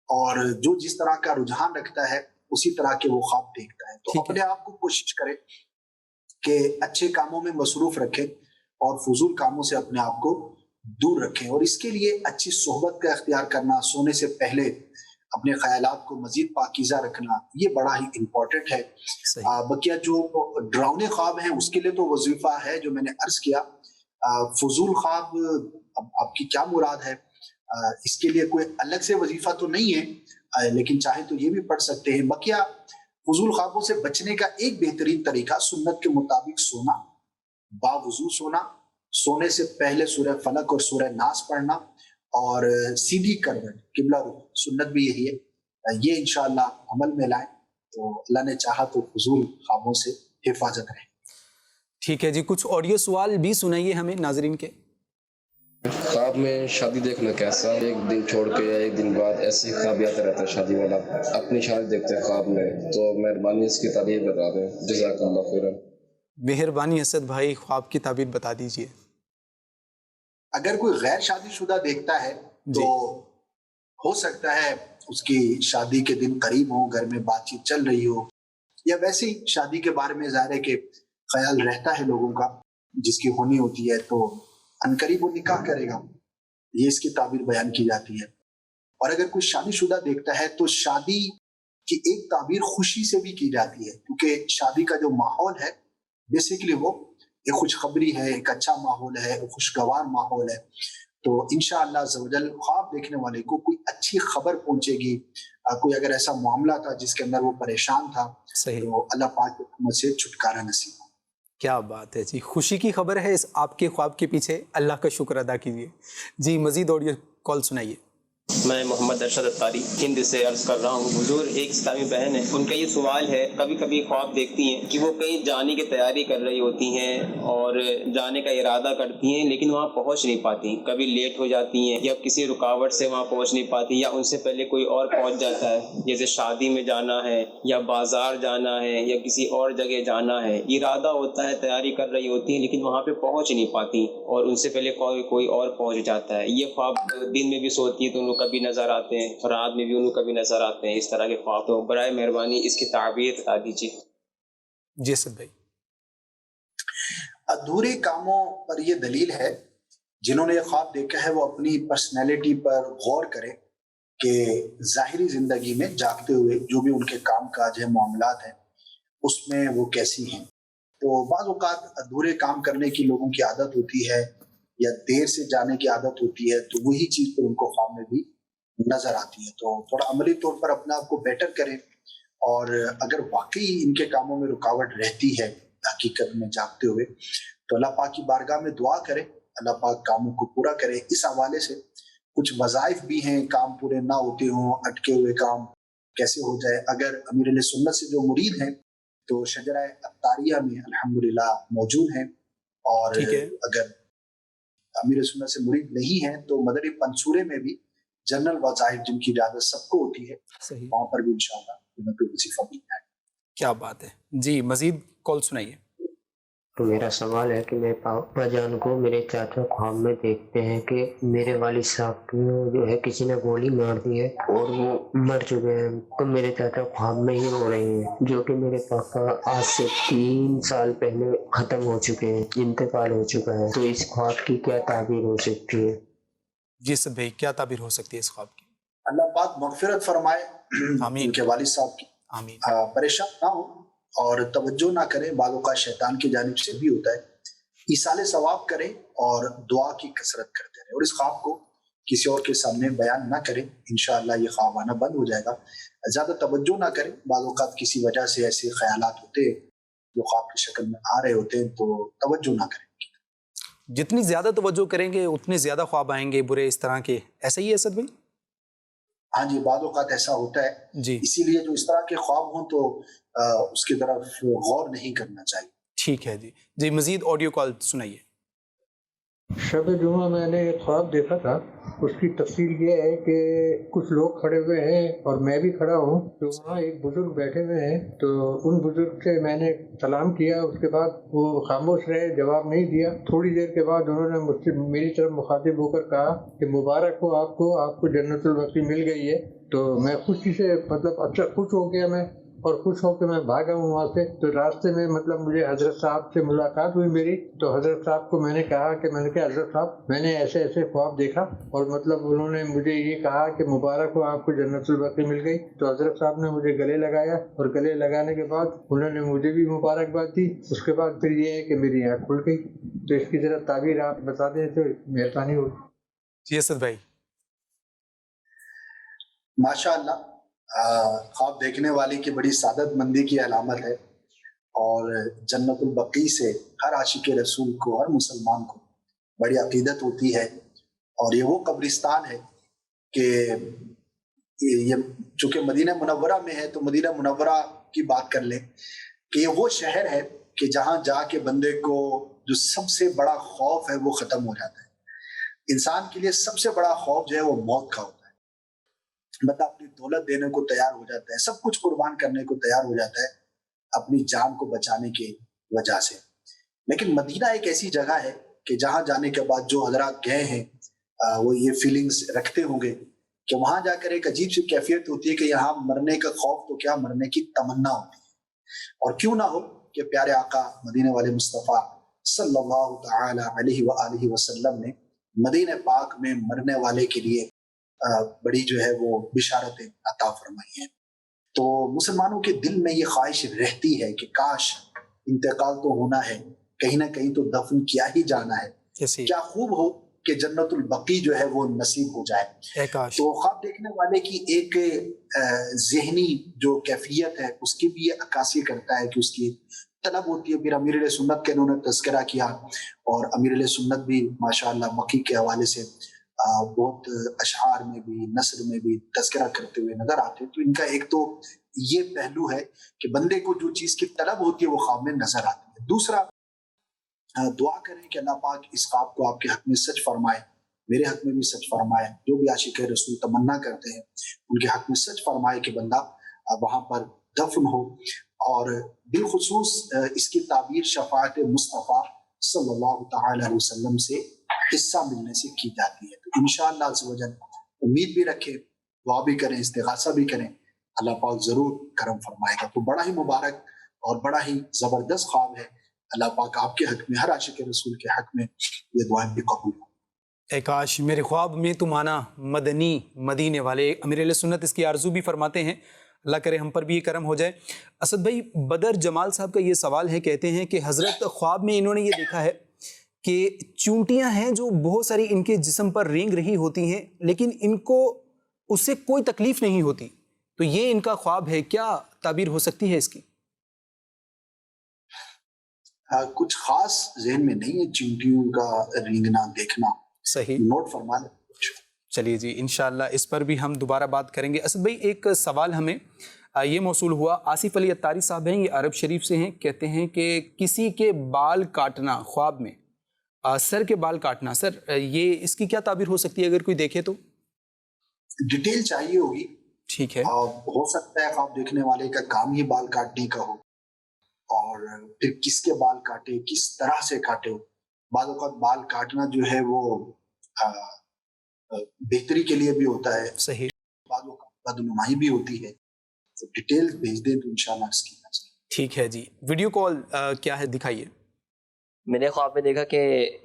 اور جو جس طرح کا رجحان رکھتا ہے اسی طرح کے وہ خواب دیکھتا ہے. تو اپنے آپ کو کوشش کرے کہ اچھے کاموں میں مصروف رکھیں اور فضول کاموں سے اپنے آپ کو دور رکھیں. اور اس کے لیے اچھی صحبت کا اختیار کرنا, سونے سے پہلے اپنے خیالات کو مزید پاکیزہ رکھنا, یہ بڑا ہی امپورٹنٹ ہے. بقیہ جو ڈراؤنے خواب ہیں اس کے لیے تو وظیفہ ہے جو میں نے عرض کیا. فضول خواب آپ کی کیا مراد ہے, اس کے لیے کوئی الگ سے وظیفہ تو نہیں ہے, لیکن چاہے تو یہ بھی پڑھ سکتے ہیں. بقیہ فضول خوابوں سے بچنے کا ایک بہترین طریقہ سنت کے مطابق سونا, باوضو سونا, سونے سے پہلے سورہ فلق اور سورہ ناس پڑھنا, اور سیدھی کروٹ قبلہ رخ, سنت بھی یہی ہے. یہ انشاءاللہ عمل میں لائیں تو اللہ نے چاہا تو فضول خوابوں سے حفاظت رہے. ٹھیک ہے جی, کچھ آڈیو سوال بھی سنائیے ہمیں ناظرین کے. خواب میں شادی دیکھنا کیسا, ایک دن چھوڑ کے یا ایک دن بعد ایسی خواب آتا رہتا ہے شادی والا, اپنی شادی دیکھتے ہیں خواب میں, تو مہربانی اس کی تعبیر بتا دیں, جزاک اللہ خیرا. مہربانی اسد بھائی, خواب کی تعبیر بتا دیجئے. اگر کوئی غیر شادی شدہ دیکھتا ہے تو ہو سکتا ہے اس کی شادی کے دن قریب ہو, گھر میں بات چیت چل رہی ہو, یا ویسی شادی کے بارے میں ظاہر ہے کہ خیال رہتا ہے لوگوں کا جس کی ہونی ہوتی ہے, تو عنقریب وہ نکاح کرے گا, یہ اس کی تعبیر بیان کی جاتی ہے. اور اگر کوئی شادی شدہ دیکھتا ہے تو شادی کی ایک تعبیر خوشی سے بھی کی جاتی ہے, کیونکہ شادی کا جو ماحول ہے بیسیکلی وہ ایک خوشخبری ہے, ایک اچھا ماحول ہے, ایک خوشگوار ماحول ہے. تو انشاءاللہ عزوجل خواب دیکھنے والے کو کوئی اچھی خبر پہنچے گی. کوئی اگر ایسا معاملہ تھا جس کے اندر وہ پریشان تھا, تو اللہ پاک کی رحمت سے چھٹکارا نصیب ہو. کیا بات ہے جی, خوشی کی خبر ہے اس آپ کے خواب کے پیچھے, اللہ کا شکر ادا کیجیے. جی مزید آڈیو کال سنائیے. میں محمد ارشد اتاری ہند سے عرض کر رہا ہوں. حضور ایک اسلامی بہن ہے, ان کا یہ سوال ہے, کبھی کبھی خواب دیکھتی ہیں کہ وہ کہیں جانے کی تیاری کر رہی ہوتی ہیں اور جانے کا ارادہ کرتی ہیں, لیکن وہاں پہنچ نہیں پاتی, کبھی لیٹ ہو جاتی ہیں یا کسی رکاوٹ سے وہاں پہنچ نہیں پاتی, یا ان سے پہلے کوئی اور پہنچ جاتا ہے, جیسے شادی میں جانا ہے یا بازار جانا ہے یا کسی اور جگہ جانا ہے, ارادہ ہوتا ہے, تیاری کر رہی ہوتی ہیں لیکن وہاں پہ پہنچ نہیں پاتی اور ان سے پہلے کوئی اور پہنچ جاتا ہے. یہ خواب دن میں بھی سوتی ہے تو ان کو کبھی نظر آتے ہیں, رات میں بھی ان کو کبھی نظر آتے ہیں, اس طرح کے خواب. تو برائے مہربانی اس کی تعبیر بتا دیجیے. جی اسد بھائی. ادھورے کاموں پر یہ دلیل ہے. جنہوں نے یہ خواب دیکھا ہے وہ اپنی پرسنالٹی پر غور کرے کہ ظاہری زندگی میں جاگتے ہوئے جو بھی ان کے کام کاج ہے, معاملات ہیں, اس میں وہ کیسی ہیں. تو بعض اوقات ادھورے کام کرنے کی لوگوں کی عادت ہوتی ہے یا دیر سے جانے کی عادت ہوتی ہے, تو وہی چیز پھر ان کو خواب میں بھی نظر آتی ہے. تو تھوڑا عملی طور پر اپنے آپ کو بیٹر کریں, اور اگر واقعی ان کے کاموں میں رکاوٹ رہتی ہے حقیقت میں جاگتے ہوئے, تو اللہ پاک کی بارگاہ میں دعا کریں, اللہ پاک کاموں کو پورا کرے. اس حوالے سے کچھ وظائف بھی ہیں, کام پورے نہ ہوتے ہوں, اٹکے ہوئے کام کیسے ہو جائے. اگر امیر علیہ سنت سے جو مرید ہیں تو شجرہ اتاریہ میں الحمدللہ موجود ہیں, اور اگر امیر سنت سے مرید نہیں ہیں تو مدری پنصورے میں بھی جنرل وظائف جن کی اجازت سب کو ہوتی ہے, وہاں پر بھی انشاءاللہ وظیفہ بھی ہے. کیا بات ہے. جی مزید کال سنائیے. تو میرا سوال ہے کہ میرے پاپا جان کو میرے چاچا خواب میں دیکھتے ہیں کہ میرے والد صاحب کو جو ہے کسی نے گولی مار دی ہے اور وہ مر چکے ہیں. تو میرے چاچا خواب میں ہی رو رہے ہیں, جو کہ میرے پاپا آج سے 3 سال پہلے ختم ہو چکے ہیں, انتقال ہو چکا ہے. تو اس خواب کی کیا تعبیر ہو سکتی ہے؟ جی سب بھائی کیا تعبیر ہو سکتی ہے اس خواب کی؟ اللہ پاک مغفرت فرمائے ان کے والد صاحب کی. آمین. پریشان نہ ہو اور توجہ نہ کریں, بعض اوقات شیطان کی جانب سے بھی ہوتا ہے. ایصال ثواب کریں اور دعا کی کثرت کرتے رہیں, اور اس خواب کو کسی اور کے سامنے بیان نہ کریں. انشاءاللہ یہ خواب آنا بند ہو جائے گا. زیادہ توجہ نہ کریں, بعض اوقات کسی وجہ سے ایسے خیالات ہوتے ہیں جو خواب کی شکل میں آ رہے ہوتے ہیں, تو توجہ نہ کریں. جتنی زیادہ توجہ کریں گے اتنے زیادہ خواب آئیں گے برے اس طرح کے, ایسا ہی ہے اسد بھائی؟ ہاں جی, بعض اوقات ایسا ہوتا ہے جی. اسی لیے جو اس طرح کے خواب ہوں تو اس کی طرف غور نہیں کرنا چاہیے. ٹھیک ہے جی. جی مزید آڈیو کال سنائیے. شب جمعہ میں نے ایک خواب دیکھا تھا. اس کی تفصیل یہ ہے کہ کچھ لوگ کھڑے ہوئے ہیں اور میں بھی کھڑا ہوں, تو وہاں ایک بزرگ بیٹھے ہوئے ہیں. تو ان بزرگ سے میں نے سلام کیا, اس کے بعد وہ خاموش رہے, جواب نہیں دیا. تھوڑی دیر کے بعد انہوں نے مجھ سے میری طرف مخاطب ہو کر کہا کہ مبارک ہو آپ کو جنت البقیع مل گئی ہے. تو میں خوشی سے اچھا خوش ہو گیا میں, اور خوش ہو کے میں بھاگا ہوں وہاں سے. تو راستے میں مجھے حضرت صاحب سے ملاقات ہوئی میری. تو حضرت صاحب کو میں نے کہا حضرت صاحب میں نے ایسے ایسے خواب دیکھا, اور انہوں نے مجھے یہ کہا کہ مبارک ہو آپ کو جنت البقیع مل گئی. تو حضرت صاحب نے مجھے گلے لگایا, اور گلے لگانے کے بعد انہوں نے مجھے بھی مبارکباد دی. اس کے بعد پھر یہ ہے کہ میری آنکھ کھل گئی. تو اس کی ذرا تعبیر آپ بتا دیں تو مہربانی ہوگی. جی اسد بھائی. ماشاء اللہ, خواب دیکھنے والے کی بڑی سعادت مندی کی علامت ہے, اور جنت البقیع سے ہر عاشق رسول کو, ہر مسلمان کو بڑی عقیدت ہوتی ہے. اور یہ وہ قبرستان ہے کہ یہ چونکہ مدینہ منورہ میں ہے, تو مدینہ منورہ کی بات کر لیں کہ یہ وہ شہر ہے کہ جہاں جا کے بندے کو جو سب سے بڑا خوف ہے وہ ختم ہو جاتا ہے. انسان کے لیے سب سے بڑا خوف جو ہے وہ موت کا ہوتا ہے. بندہ اپنی دولت دینے کو تیار ہو جاتا ہے, سب کچھ قربان کرنے کو تیار ہو جاتا ہے اپنی جان کو بچانے کی وجہ سے. لیکن مدینہ ایک ایسی جگہ ہے کہ جہاں جانے کے بعد جو حضرات گئے ہیں وہ یہ فیلنگز رکھتے ہوں گے کہ وہاں جا کر ایک عجیب سی کیفیت ہوتی ہے کہ یہاں مرنے کا خوف تو کیا, مرنے کی تمنا ہوتی ہے. اور کیوں نہ ہو کہ پیارے آقا مدینے والے مصطفیٰ صلی اللہ تعالی علیہ وآلہ وسلم نے مدینہ پاک میں مرنے والے کے لیے بڑی جو ہے وہ بشارتیں عطا فرمائی ہیں. تو مسلمانوں کے دل میں یہ خواہش رہتی ہے کہ کاش انتقال تو ہونا ہے, کہیں نہ کہیں تو دفن کیا ہی جانا ہے, کیا خوب ہو کہ جنت البقیع جو ہے وہ نصیب ہو جائے. تو خواب دیکھنے والے کی ایک ذہنی جو کیفیت ہے اس کی بھی یہ عکاسی کرتا ہے کہ اس کی طلب ہوتی ہے. پھر امیر علیہ سنت کا انہوں نے تذکرہ کیا, اور امیر علیہ سنت بھی ماشاءاللہ مکی کے حوالے سے بہت اشعار میں بھی نثر میں بھی تذکرہ کرتے ہوئے نظر آتے ہیں. تو ان کا ایک تو یہ پہلو ہے کہ بندے کو جو چیز کی طلب ہوتی ہے وہ خواب میں نظر آتی ہے. دوسرا دعا کریں کہ اللہ پاک اس خواب کو آپ کے حق میں سچ فرمائے, میرے حق میں بھی سچ فرمائے, جو بھی عاشق رسول تمنا کرتے ہیں ان کے حق میں سچ فرمائے کہ بندہ وہاں پر دفن ہو. اور بالخصوص اس کی تعبیر شفاعت مصطفیٰ صلی اللہ تعالی علیہ وسلم سے حصہ ملنے سے کی جاتی ہے. تو انشاءاللہ عز و جل امید بھی رکھیں, دعا بھی کریں, استغاثہ بھی کریں, اللہ پاک ضرور کرم فرمائے گا. تو بڑا ہی مبارک اور بڑا ہی زبردست خواب ہے. اللہ پاک آپ کے حق میں, ہر عاشق رسول کے حق میں یہ دعائیں بھی قبول ہوں. اے کاش میرے خواب میں تم آنا مدنی مدینے والے. امیر اہل سنت اس کی آرزو بھی فرماتے ہیں, اللہ کرے ہم پر بھی یہ کرم ہو جائے. اسد بھائی, بدر جمال صاحب کا یہ سوال ہے, کہتے ہیں کہ حضرت خواب میں انہوں نے یہ دیکھا ہے کہ چونٹیاں ہیں جو بہت ساری ان کے جسم پر رینگ رہی ہوتی ہیں, لیکن ان کو اس سے کوئی تکلیف نہیں ہوتی. تو یہ ان کا خواب ہے, کیا تعبیر ہو سکتی ہے اس کی؟ کچھ خاص ذہن میں نہیں ہے چونٹیوں کا رینگنا دیکھنا. صحیح, نوٹ فرما لیں. چلیے جی, انشاءاللہ اس پر بھی ہم دوبارہ بات کریں گے. اسد بھائی, ایک سوال ہمیں یہ موصول ہوا, آصف علی اتاری صاحب ہیں, یہ عرب شریف سے ہیں, کہتے ہیں کہ کسی کے بال کاٹنا خواب میں, سر کے بال کاٹنا, سر یہ اس کی کیا تعبیر ہو سکتی ہے اگر کوئی دیکھے تو؟ ڈیٹیل چاہیے ہوگی. ٹھیک ہے, ہو سکتا ہے خواب دیکھنے والے کا کام ہی بال کاٹنے کا ہو, اور پھر کس کے بال کاٹے, کس طرح سے کاٹے. بعض اوقات بال کاٹنا جو ہے وہ بہتری کے لیے بھی ہوتا ہے, صحیح, بعض اوقات بدنمائی بھی ہوتی ہے. تو ڈیٹیل بھیج دیں تو انشاءاللہ اس کی. ٹھیک ہے جی. ویڈیو کال کیا ہے, دکھائیے. میں نے خواب میں دیکھا کہ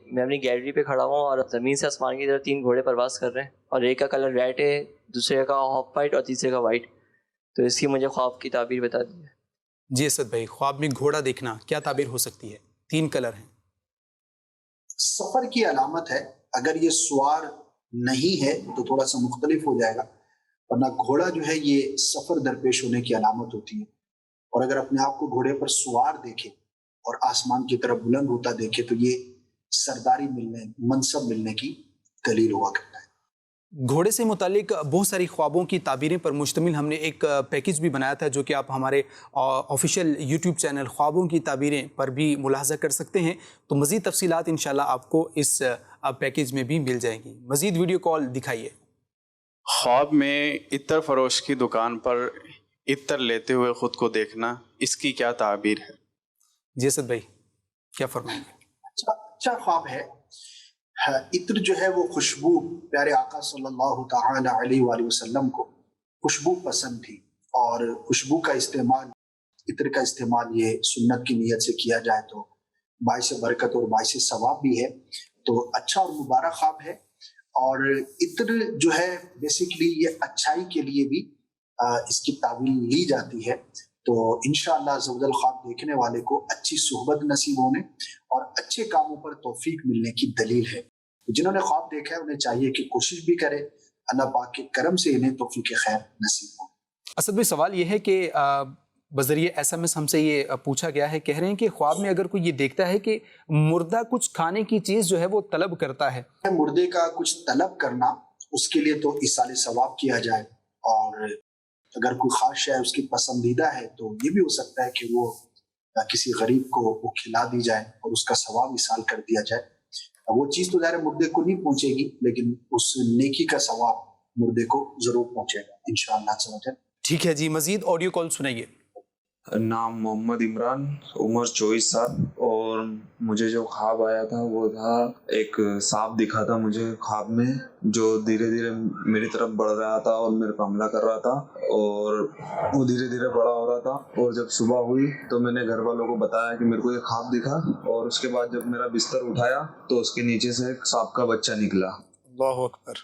میں اپنی گیلری پہ کھڑا ہوں اور زمین سے آسمان کی طرف 3 گھوڑے پرواز کر رہے ہیں, اور ایک کا کلر ریڈ ہے, دوسرے کا آف وائٹ اور تیسرے کا وائٹ. تو اس کی مجھے خواب کی تعبیر بتا دیجیے. جی اسد بھائی, خواب میں گھوڑا دیکھنا کیا تعبیر ہو سکتی ہے؟ 3 کلر ہیں. سفر کی علامت ہے. اگر یہ سوار نہیں ہے تو تھوڑا سا مختلف ہو جائے گا, ورنہ گھوڑا جو ہے یہ سفر درپیش ہونے کی علامت ہوتی ہے. اور اگر اپنے آپ کو گھوڑے پر سوار دیکھے اور آسمان کی طرف بلند ہوتا دیکھے تو یہ سرداری ملنے, منصب ملنے کی دلیل ہوا کرتا ہے. گھوڑے سے متعلق بہت ساری خوابوں کی تعبیریں پر مشتمل ہم نے ایک پیکج بھی بنایا تھا, جو کہ آپ ہمارے آفیشیل یوٹیوب چینل خوابوں کی تعبیریں پر بھی ملاحظہ کر سکتے ہیں. تو مزید تفصیلات انشاءاللہ آپ کو اس پیکج میں بھی مل جائیں گی. مزید ویڈیو کال دکھائیے. خواب میں عطر فروش کی دکان پر عطر لیتے ہوئے خود کو دیکھنا, اس کی کیا تعبیر ہے؟ جی اسد بھائی, کیا فرمائیں گے؟ اچھا خواب ہے. عطر جو ہے وہ خوشبو, پیارے آقا صلی اللہ تعالی علیہ وآلہ وسلم کو خوشبو پسند تھی, اور خوشبو کا استعمال, عطر کا استعمال یہ سنت کی نیت سے کیا جائے تو باعث برکت اور باعث ثواب بھی ہے. تو اچھا اور مبارک خواب ہے. اور عطر جو ہے بیسیکلی یہ اچھائی کے لیے بھی اس کی تعبیر لی جاتی ہے. تو انشاءاللہ عز و جل خواب دیکھنے والے کو اچھی صحبت نصیب ہونے اور اچھے کاموں پر توفیق ملنے کی دلیل ہے. جنہوں نے خواب دیکھا ہے انہیں چاہیے کہ کوشش بھی کرے, اللہ پاک کے کرم سے انہیں توفیق خیر نصیب ہو. اسد بھائی, سوال یہ ہے کہ بذریعہ SMS ہم سے یہ پوچھا گیا ہے, کہہ رہے ہیں کہ خواب میں اگر کوئی یہ دیکھتا ہے کہ مردہ کچھ کھانے کی چیز جو ہے وہ طلب کرتا ہے. مردے کا کچھ طلب کرنا, اس کے لیے تو ایصال ثواب کیا جائے, اور اگر کوئی خاص شے اس کی پسندیدہ ہے تو یہ بھی ہو سکتا ہے کہ وہ کسی غریب کو وہ کھلا دی جائے اور اس کا ثواب ایصال کر دیا جائے. وہ چیز تو ظاہر مردے کو نہیں پہنچے گی, لیکن اس نیکی کا ثواب مردے کو ضرور پہنچے گا انشاءاللہ. ٹھیک ہے جی, مزید آڈیو کال سنائیے. نام محمد عمران, عمر 24 سال, اور مجھے جو خواب آیا تھا وہ تھا ایک سانپ دکھا تھا مجھے خواب میں, جو دھیرے دھیرے میری طرف بڑھ رہا تھا اور میرے پہ حملہ کر رہا تھا, اور وہ دھیرے دھیرے بڑا ہو رہا تھا. اور جب صبح ہوئی تو میں نے گھر والوں کو بتایا کہ میرے کو یہ خواب دکھا, اور اس کے بعد جب میرا بستر اٹھایا تو اس کے نیچے سے ایک سانپ کا بچہ نکلا. اللہ اکبر,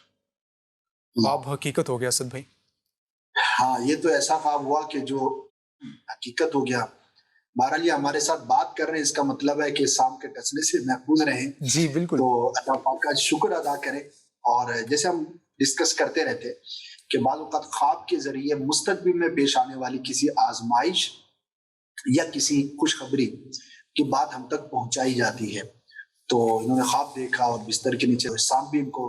خواب حقیقت ہو گیا اسد بھائی. ہاں, یہ تو ایسا خواب ہوا کہ جو حقیقت ہو گیا. بہرحال یہ ہمارے ساتھ بات کر رہے ہیں, اس کا مطلب ہے کہ سانپ کے ٹچنے سے محفوظ رہیں. جی بالکل. تو اللہ پاک کا شکر ادا کریں. اور جیسے ہم ڈسکس کرتے رہتے کہ بعض اوقات خواب کے ذریعے مستقبل میں پیش آنے والی کسی آزمائش یا کسی خوشخبری کی بات ہم تک پہنچائی جاتی ہے. تو انہوں نے خواب دیکھا اور بستر کے نیچے سانپ بھی ان کو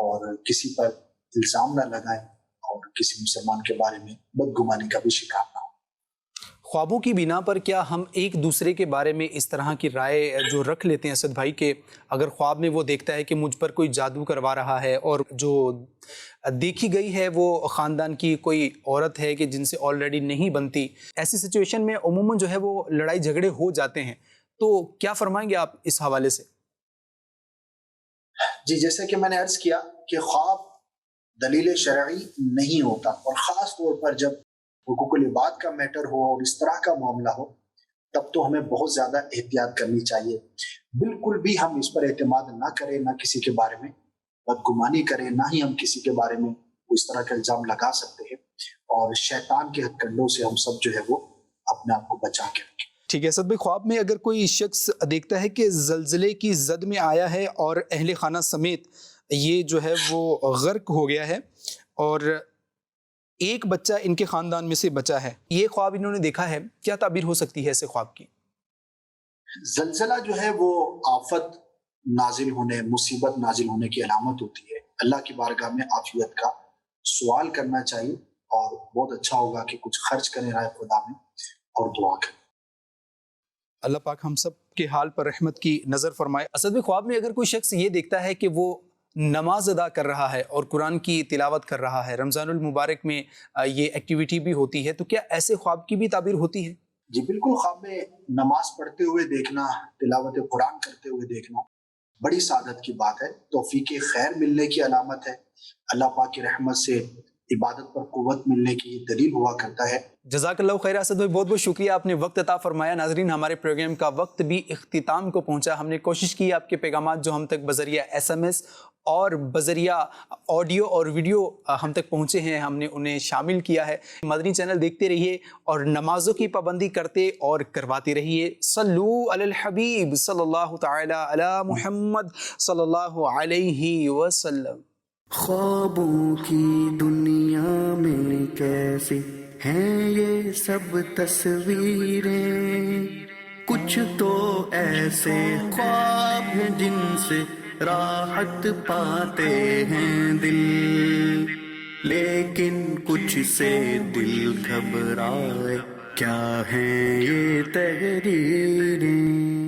اور کسی پر الزام نہ لگائیں اور کسی مسلمان کے بارے میں بدگمانی کا بھی شکار نہ ہو۔ خوابوں کی بنا پر کیا ہم ایک دوسرے کے بارے میں اس طرح کی رائے جو رکھ لیتے ہیں اسد بھائی کہ اگر خواب میں وہ دیکھتا ہے کہ مجھ پر کوئی جادو کروا رہا ہے اور جو دیکھی گئی ہے وہ خاندان کی کوئی عورت ہے کہ جن سے آلریڈی نہیں بنتی، ایسی سچویشن میں عموماً جو ہے وہ لڑائی جھگڑے ہو جاتے ہیں، تو کیا فرمائیں گے آپ اس حوالے سے؟ جی جیسے کہ میں نے عرض کیا کہ خواب دلیل شرعی نہیں ہوتا، اور خاص طور پر جب حقوق العباد کا میٹر ہو اور اس طرح کا معاملہ ہو تب تو ہمیں بہت زیادہ احتیاط کرنی چاہیے۔ بالکل بھی ہم اس پر اعتماد نہ کریں، نہ کسی کے بارے میں بدگمانی کریں، نہ ہی ہم کسی کے بارے میں اس طرح کا الزام لگا سکتے ہیں، اور شیطان کے ہتھ کنڈوں سے ہم سب جو ہے وہ اپنے آپ کو بچا کے رکھیں۔ ٹھیک ہے اسد بھائی، خواب میں اگر کوئی شخص دیکھتا ہے کہ زلزلے کی زد میں آیا ہے اور اہل خانہ سمیت یہ جو ہے وہ غرق ہو گیا ہے اور ایک بچہ ان کے خاندان میں سے بچا ہے، یہ خواب انہوں نے دیکھا ہے، کیا تعبیر ہو سکتی ہے ایسے خواب کی؟ زلزلہ جو ہے وہ آفت نازل ہونے، مصیبت نازل ہونے کی علامت ہوتی ہے۔ اللہ کی بارگاہ میں عافیت کا سوال کرنا چاہیے، اور بہت اچھا ہوگا کہ کچھ خرچ کریں راہ خدا میں اور دعا کریں۔ اللہ پاک ہم سب کے حال پر رحمت کی نظر فرمائے۔ اسد بھائی، خواب میں اگر کوئی شخص یہ دیکھتا ہے کہ وہ نماز ادا کر رہا ہے اور قرآن کی تلاوت کر رہا ہے، رمضان المبارک میں یہ ایکٹیویٹی بھی ہوتی ہے، تو کیا ایسے خواب کی بھی تعبیر ہوتی ہے؟ جی بالکل، خواب میں نماز پڑھتے ہوئے دیکھنا، تلاوت قرآن کرتے ہوئے دیکھنا بڑی سعادت کی بات ہے، توفیق خیر ملنے کی علامت ہے، اللہ پاک کی رحمت سے عبادت پر قوت ملنے کی دلیل ہوا کرتا ہے۔ جزاک اللہ خیر اسد بھائی، بہت بہت شکریہ، آپ نے وقت عطا فرمایا۔ ناظرین، ہمارے پروگرام کا وقت بھی اختتام کو پہنچا۔ ہم نے کوشش کی آپ کے پیغامات جو ہم تک بذریعہ SMS اور بذریعہ آڈیو اور ویڈیو ہم تک پہنچے ہیں، ہم نے انہیں شامل کیا ہے۔ مدنی چینل دیکھتے رہیے اور نمازوں کی پابندی کرتے اور کرواتے رہیے۔ صلو علی الحبیب صلی اللہ تعالی علی محمد صلی اللہ علیہ وسلم۔ خوابوں کی دنیا میں کیسی ہیں یہ سب تصویریں، کچھ تو ایسے خواب ہیں جن سے راحت پاتے ہیں دل، لیکن کچھ سے دل گھبرائے، کیا ہیں یہ تحریریں۔